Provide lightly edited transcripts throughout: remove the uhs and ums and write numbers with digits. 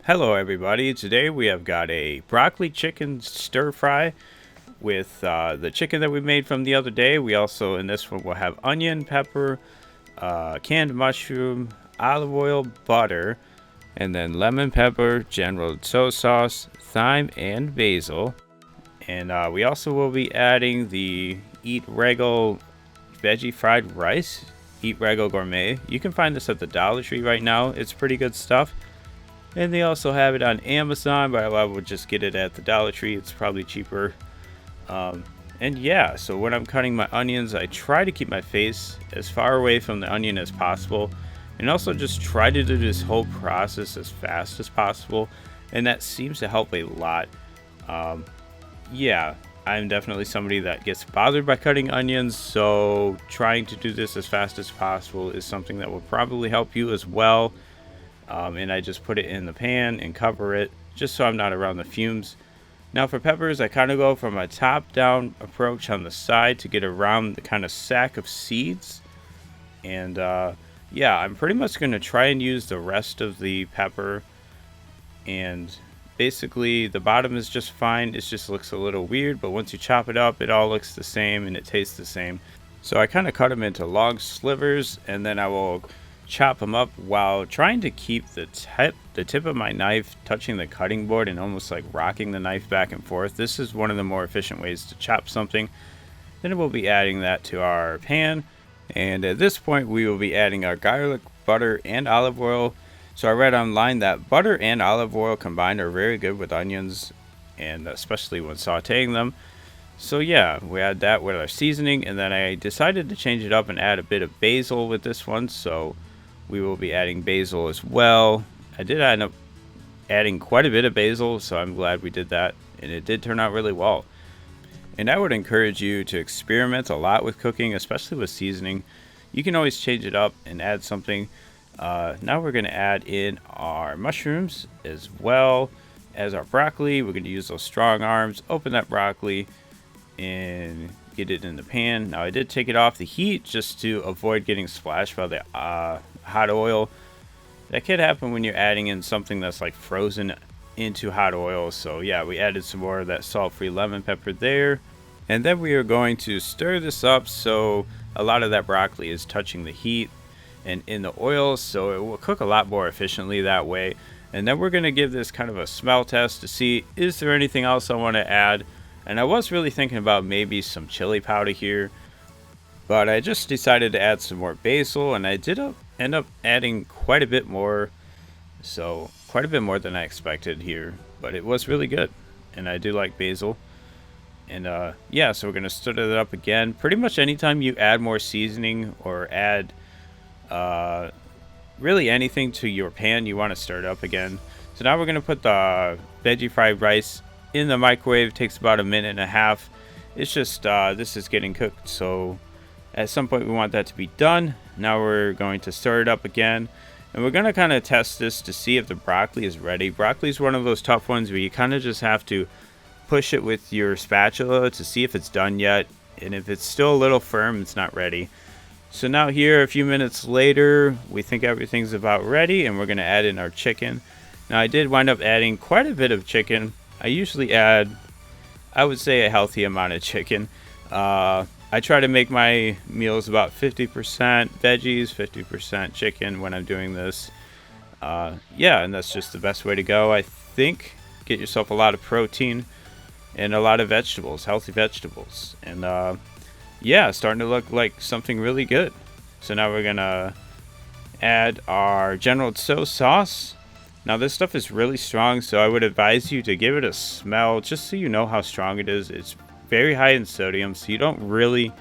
Hello everybody, today we have got a broccoli chicken stir fry with the chicken that we made from the other day. We also, in this one, will have onion, pepper, canned mushroom, olive oil, butter, and then lemon pepper, general Tso sauce, thyme, and basil. And we also will be adding the Eat Rego veggie fried rice, Eat Rego Gourmet. You can find this at the Dollar Tree right now. It's pretty good stuff. And they also have it on Amazon, but I would just get it at the Dollar Tree. It's probably cheaper. And yeah, so when I'm cutting my onions, I try to keep my face as far away from the onion as possible. And also just try to do this whole process as fast as possible. And that seems to help a lot. Yeah, I'm definitely somebody that gets bothered by cutting onions. So trying to do this as fast as possible is something that will probably help you as well. And I just put it in the pan and cover it just so I'm not around the fumes. Now for peppers, I kind of go from a top-down approach on the side to get around the kind of sack of seeds. And yeah, I'm pretty much going to try and use the rest of the pepper. And basically the bottom is just fine. It just looks a little weird, but once you chop it up, it all looks the same and it tastes the same. So I kind of cut them into long slivers, and then I will chop them up while trying to keep the tip of my knife touching the cutting board and almost like rocking the knife back and forth. This is one of the more efficient ways to chop something. Then we'll be adding that to our pan, and at this point we will be adding our garlic, butter, and olive oil. So I read online that butter and olive oil combined are very good with onions, and especially when sauteing them. So yeah, we add that with our seasoning, and then I decided to change it up and add a bit of basil with this one. So we will be adding basil as well. I did end up adding quite a bit of basil, so I'm glad we did that, and it did turn out really well. And I would encourage you to experiment a lot with cooking, especially with seasoning. You can always change it up and add something. Now we're going to add in our mushrooms as well as our broccoli. We're going to use those strong arms, open that broccoli, and get it in the pan. Now I did take it off the heat just to avoid getting splashed by the hot oil. That could happen when you're adding in something that's like frozen into hot oil. So yeah, we added some more of that salt-free lemon pepper there, and then we are going to stir this up so a lot of that broccoli is touching the heat and in the oil, so it will cook a lot more efficiently that way. And then we're going to give this kind of a smell test to see, is there anything else I want to add? And I was really thinking about maybe some chili powder here, but I just decided to add some more basil, and I did end up adding quite a bit more. So quite a bit more than I expected here, but it was really good, and I do like basil. And yeah, so we're going to stir it up again. Pretty much anytime you add more seasoning or add really anything to your pan, you want to stir it up again. So now we're going to put the veggie fried rice in the microwave. It takes about a minute and a half. It's just this is getting cooked, so at some point we want that to be done. Now we're going to stir it up again, and we're going to kind of test this to see if the broccoli is ready. Broccoli is one of those tough ones where you kind of just have to push it with your spatula to see if it's done yet, and if it's still a little firm, it's not ready. So now here, a few minutes later, we think everything's about ready, and we're going to add in our chicken. Now I did wind up adding quite a bit of chicken. I usually add, I would say, a healthy amount of chicken. I try to make my meals about 50% veggies, 50% chicken when I'm doing this. Yeah, and that's just the best way to go, I think. Get yourself a lot of protein and a lot of vegetables, healthy vegetables. And yeah, starting to look like something really good. So now we're going to add our General Tso Sauce. Now this stuff is really strong, so I would advise you to give it a smell just so you know how strong it is. It's very high in sodium, so you don't really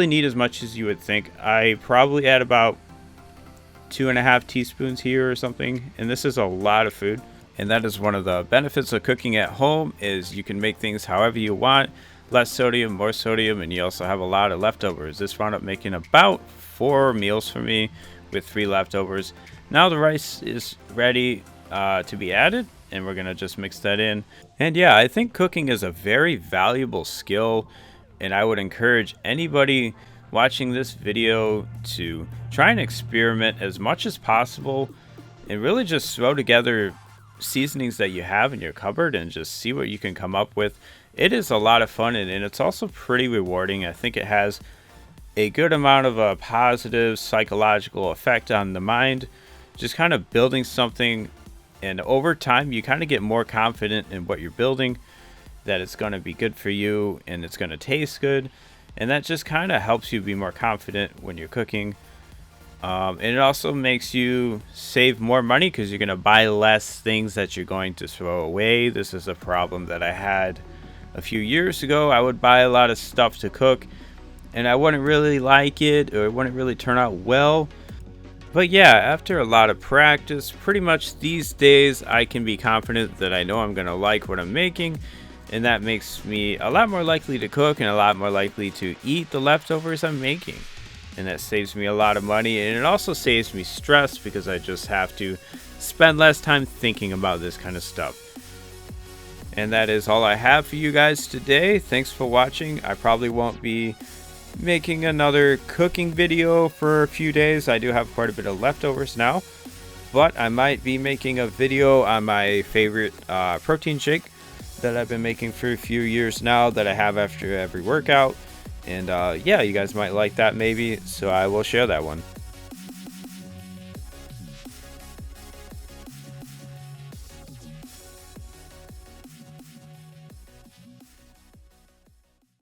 need as much as you would think. I probably add about 2.5 teaspoons here or something, and this is a lot of food. And that is one of the benefits of cooking at home, is you can make things however you want. Less sodium, more sodium, and you also have a lot of leftovers. This wound up making about 4 meals for me with 3 leftovers. Now the rice is ready to be added, and we're gonna just mix that in. And yeah, I think cooking is a very valuable skill, and I would encourage anybody watching this video to try and experiment as much as possible and really just throw together seasonings that you have in your cupboard and just see what you can come up with. It is a lot of fun, and it's also pretty rewarding. I think it has a good amount of a positive psychological effect on the mind, just kind of building something, and over time you kind of get more confident in what you're building, that it's going to be good for you and it's going to taste good, and that just kind of helps you be more confident when you're cooking. And it also makes you save more money because you're going to buy less things that you're going to throw away. This is a problem that I had a few years ago. I would buy a lot of stuff to cook and I wouldn't really like it, or it wouldn't really turn out well. But yeah, after a lot of practice, pretty much these days I can be confident that I know I'm going to like what I'm making, and that makes me a lot more likely to cook and a lot more likely to eat the leftovers I'm making. And that saves me a lot of money, and it also saves me stress because I just have to spend less time thinking about this kind of stuff. And that is all I have for you guys today. Thanks for watching. I probably won't be making another cooking video for a few days. I do have quite a bit of leftovers now, but I might be making a video on my favorite protein shake that I've been making for a few years now, that I have after every workout. And yeah, you guys might like that maybe, so I will share that one.